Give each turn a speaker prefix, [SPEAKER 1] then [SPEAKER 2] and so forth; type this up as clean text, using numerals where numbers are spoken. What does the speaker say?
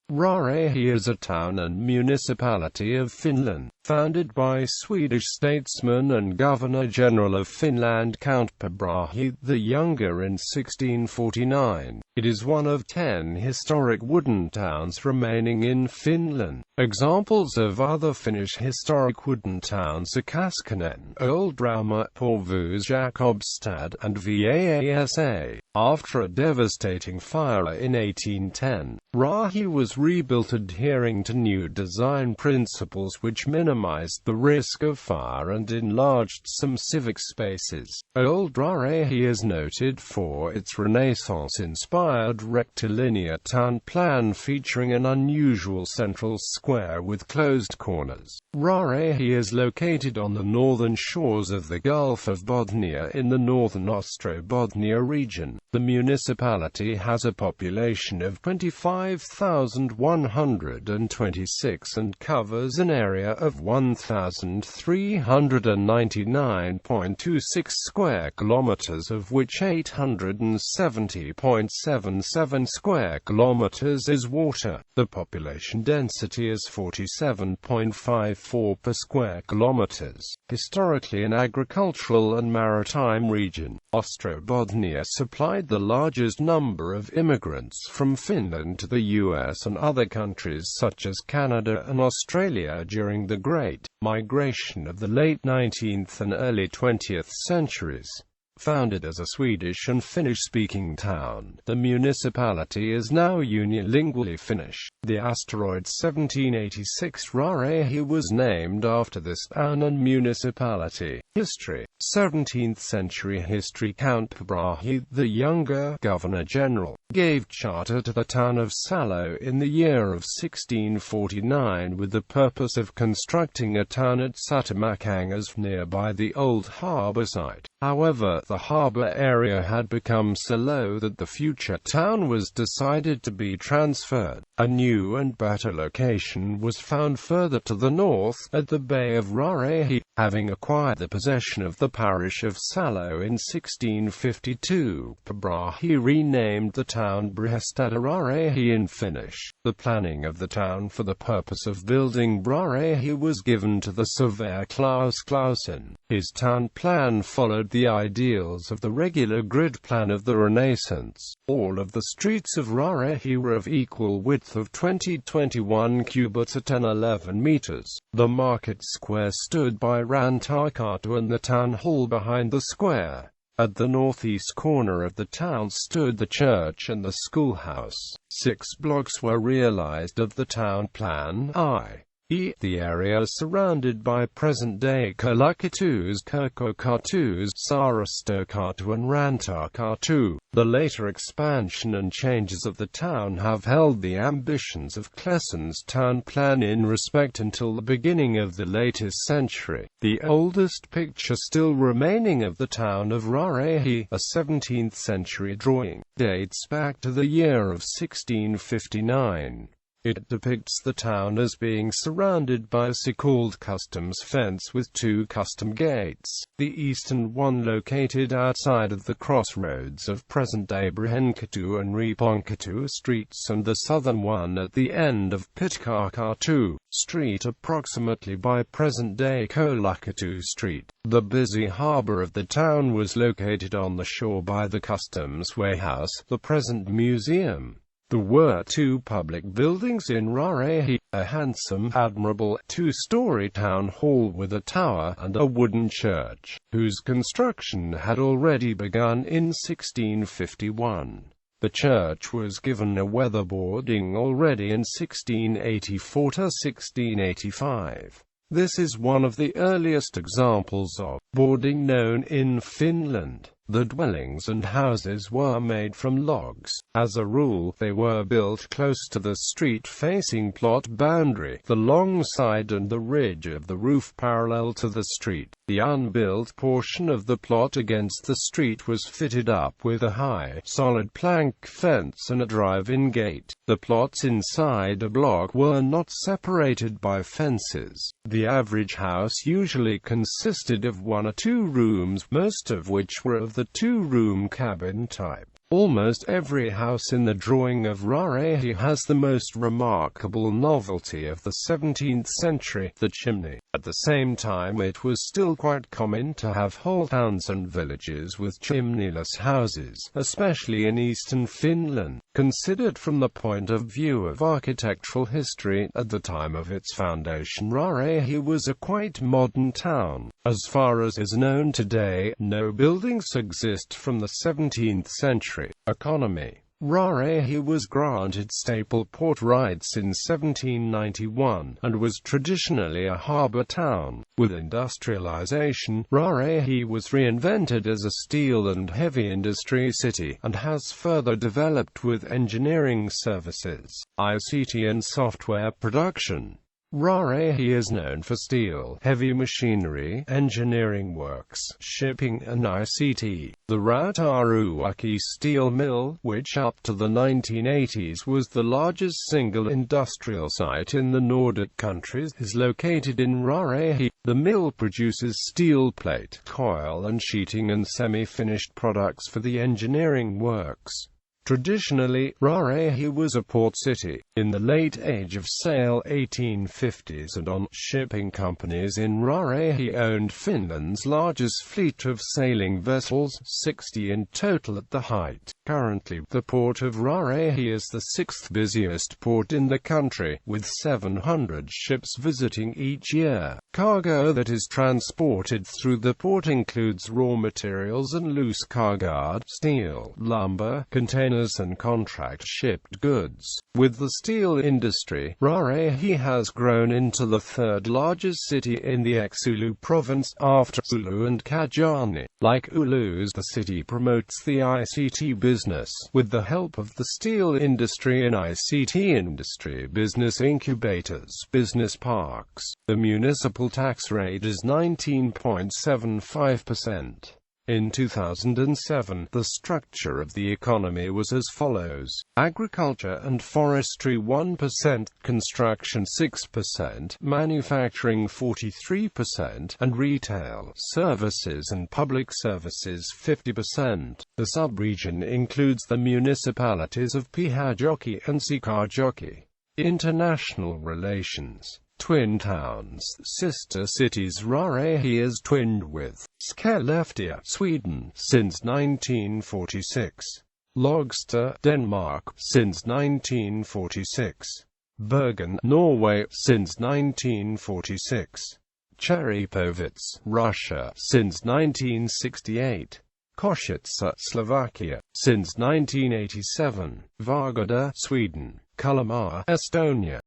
[SPEAKER 1] Raahe is a town and municipality of Finland, founded by Swedish statesman and Governor-General of Finland Count Brahe the Younger in 1649. It is one of 10 historic wooden towns remaining in Finland. Examples of other Finnish historic wooden towns are Kaskinen, Old Rauma, Porvoo, Jakobstad, and Vaasa. After a devastating fire in 1810, Raahe was rebuilt adhering to new design principles which minimized the risk of fire and enlarged some civic spaces. Old Raahe is noted for its Renaissance-inspired rectilinear town plan featuring an unusual central square with closed corners. Raahe is located on the northern shores of the Gulf of Bothnia in the northern Austro-Bothnia region. The municipality has a population of 25,126 and covers an area of 1,399.26 square kilometers, of which 870.77 square kilometers is water. The population density is 47.54 per square kilometers. Historically an agricultural and maritime region, Ostrobothnia supplied the largest number of immigrants from Finland to the US and other countries such as Canada and Australia during the Great Migration of the late 19th and early 20th centuries. Founded as a Swedish and Finnish-speaking town, the municipality is now unilingually Finnish. The asteroid 1786 Raahe was named after this town and municipality. History. 17th century history. Count Brahe the Younger, Governor-General, gave charter to the town of Salo in the year of 1649 with the purpose of constructing a town at Satamakangers nearby the old harbour site. However, the harbour area had become so low that the future town was decided to be transferred. A new and better location was found further to the north, at the Bay of Raahe. Having acquired the possession of the parish of Salo in 1652, Brahe renamed the town Raahe in Finnish. The planning of the town for the purpose of building Brahe was given to the surveyor Klaus Clausen. His town plan followed the ideals of the regular grid plan of the Renaissance. All of the streets of Raahe were of equal width of 20-21 cubits at 10-11 meters. The market square stood by Rantakatu and the town hall behind the square. At the northeast corner of the town stood the church and the schoolhouse. 6 blocks were realized of the town plan, i.e. the area surrounded by present-day Kalakitus, Kirkokatus, Saaristokatu and Rantakatu. The later expansion and changes of the town have held the ambitions of Klesen's town plan in respect until the beginning of the latest century. The oldest picture still remaining of the town of Raahe, a 17th century drawing, dates back to the year of 1659. It depicts the town as being surrounded by a so-called customs fence with 2 custom gates, the eastern one located outside of the crossroads of present-day Brahenkatu and Riponkatu streets and the southern one at the end of Pitkakatu Street approximately by present-day Kolakatu Street. The busy harbour of the town was located on the shore by the customs warehouse, the present museum. There were 2 public buildings in Raahe, a handsome, admirable, 2-story town hall with a tower, and a wooden church, whose construction had already begun in 1651. The church was given a weatherboarding already in 1684–1685. This is one of the earliest examples of boarding known in Finland. The dwellings and houses were made from logs. As a rule, they were built close to the street-facing plot boundary, the long side and the ridge of the roof parallel to the street. The unbuilt portion of the plot against the street was fitted up with a high, solid plank fence and a drive-in gate. The plots inside a block were not separated by fences. The average house usually consisted of 1 or 2 rooms, most of which were of the 2-room cabin type. Almost every house in the drawing of Raahe has the most remarkable novelty of the 17th century, the chimney. At the same time, it was still quite common to have whole towns and villages with chimneyless houses, especially in eastern Finland. Considered from the point of view of architectural history, at the time of its foundation Raahe was a quite modern town. As far as is known today, no buildings exist from the 17th century. Economy. Raahe was granted staple port rights in 1791, and was traditionally a harbour town. With industrialization, Raahe was reinvented as a steel and heavy industry city, and has further developed with engineering services, ICT and software production. Raahe is known for steel, heavy machinery, engineering works, shipping and ICT. The Rautaruukki steel mill, which up to the 1980s was the largest single industrial site in the Nordic countries, is located in Raahe. The mill produces steel plate, coil and sheeting and semi-finished products for the engineering works. Traditionally, Raahe was a port city. In the late Age of Sail 1850s and on, shipping companies in Raahe owned Finland's largest fleet of sailing vessels, 60 in total at the height. Currently, the port of Raahe is the sixth busiest port in the country, with 700 ships visiting each year. Cargo that is transported through the port includes raw materials and loose cargo, steel, lumber, containers and contract-shipped goods. With the steel industry, Raahe has grown into the third largest city in the ex-Oulu province, after Oulu and Kajaani. Like Oulu, the city promotes the ICT business, with the help of the steel industry and ICT industry business incubators, business parks. The municipal tax rate is 19.75%. In 2007, the structure of the economy was as follows: agriculture and forestry 1%, construction 6%, manufacturing 43%, and retail, services and public services 50%. The sub-region includes the municipalities of Pyhäjoki and Sikajoki. International relations. Twin towns, sister cities. Raahe is twinned with Skellefteå, Sweden, since 1946. Logstad, Denmark, since 1946. Bergen, Norway, since 1946. Cherepovets, Russia, since 1968. Košice, Slovakia, since 1987. Vårgårda, Sweden. Kalmar, Estonia,